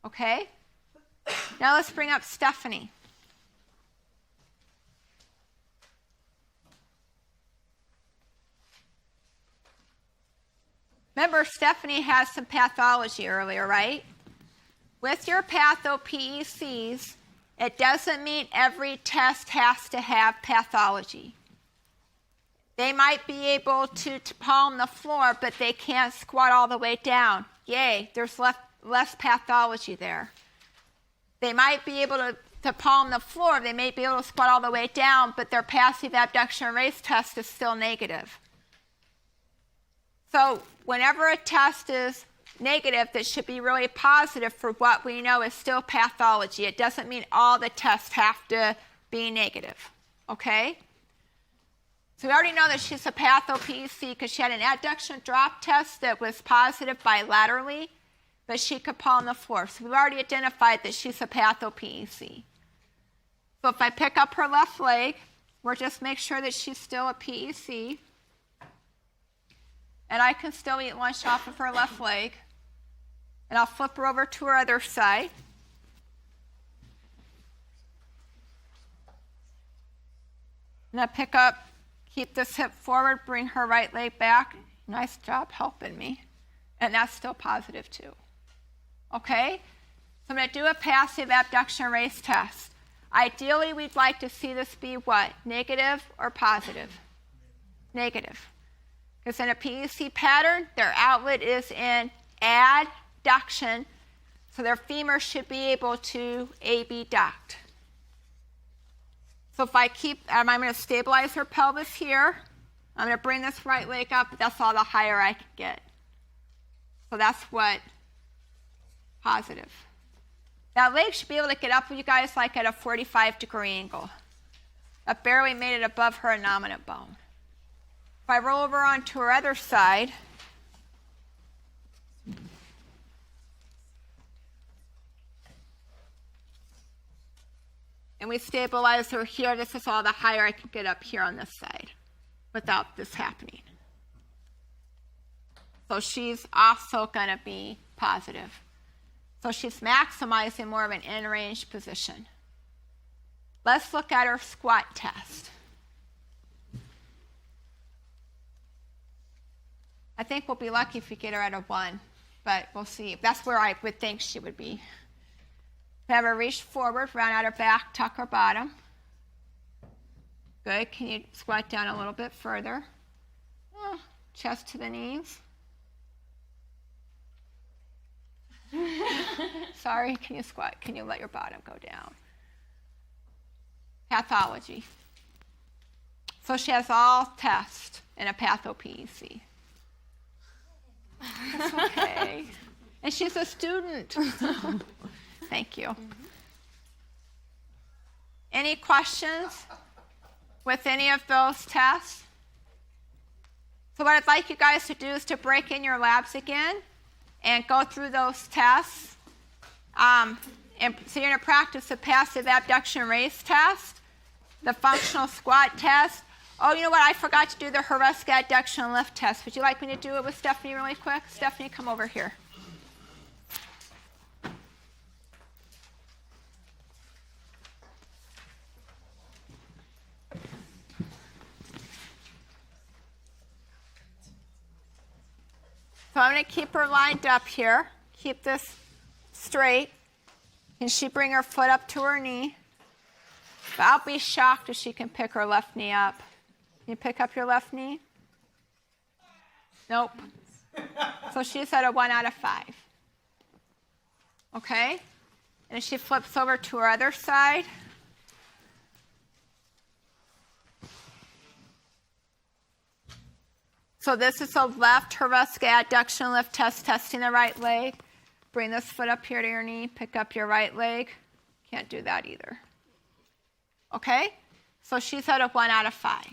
Okay? Now let's bring up Stephanie. Remember, Stephanie has some pathology earlier, right? With your patho PECs, it doesn't mean every test has to have pathology. They might be able to palm the floor, but they can't squat all the way down. Yay, there's less pathology there. They might be able to palm the floor, they may be able to squat all the way down, but their passive abduction raise test is still negative. So whenever a test is negative, that should be really positive for what we know is still pathology. It doesn't mean all the tests have to be negative, okay? So we already know that she's a patho PEC because she had an adduction drop test that was positive bilaterally, but she could palm the floor. So we've already identified that she's a patho PEC. So if I pick up her left leg, we'll just make sure that she's still a PEC. And I can still eat lunch off of her left leg. And I'll flip her over to her other side. And I pick up, keep this hip forward, bring her right leg back. Nice job helping me. And that's still positive too. Okay? So I'm going to do a passive abduction raise test. Ideally, we'd like to see this be what? Negative or positive? Negative. Because in a PEC pattern, their outlet is in adduction, so their femur should be able to abduct. So if I I'm going to stabilize her pelvis here. I'm going to bring this right leg up. That's all the higher I can get. So that's what positive. That leg should be able to get up with you guys like at a 45-degree angle. I barely made it above her innominate bone. If I roll over onto her other side, and we stabilize her here, this is all the higher I can get up here on this side without this happening. So she's also going to be positive. So she's maximizing more of an in-range position. Let's look at her squat test. I think we'll be lucky if we get her at a 1, but we'll see. That's where I would think she would be. Have her reach forward, round out her back, tuck her bottom. Good. Can you squat down a little bit further? Chest to the knees. Sorry, can you squat? Can you let your bottom go down? Pathology. So she has all tests in a patho PEC. That's okay. And she's a student. Thank you. Any questions with any of those tests? So what I'd like you guys to do is to break in your labs again and go through those tests. And so you're going to practice the passive abduction raise test, the functional squat test. Oh, you know what? I forgot to do the Heresca adduction lift test. Would you like me to do it with Stephanie really quick? Stephanie, come over here. So I'm going to keep her lined up here. Keep this straight. Can she bring her foot up to her knee? But I'll be shocked if she can pick her left knee up. Can you pick up your left knee? Nope. So she's at a 1 out of 5. Okay? And she flips over to her other side. So this is a left Heresca adduction lift test, testing the right leg. Bring this foot up here to your knee. Pick up your right leg. Can't do that either. Okay? So she's at a 1 out of 5.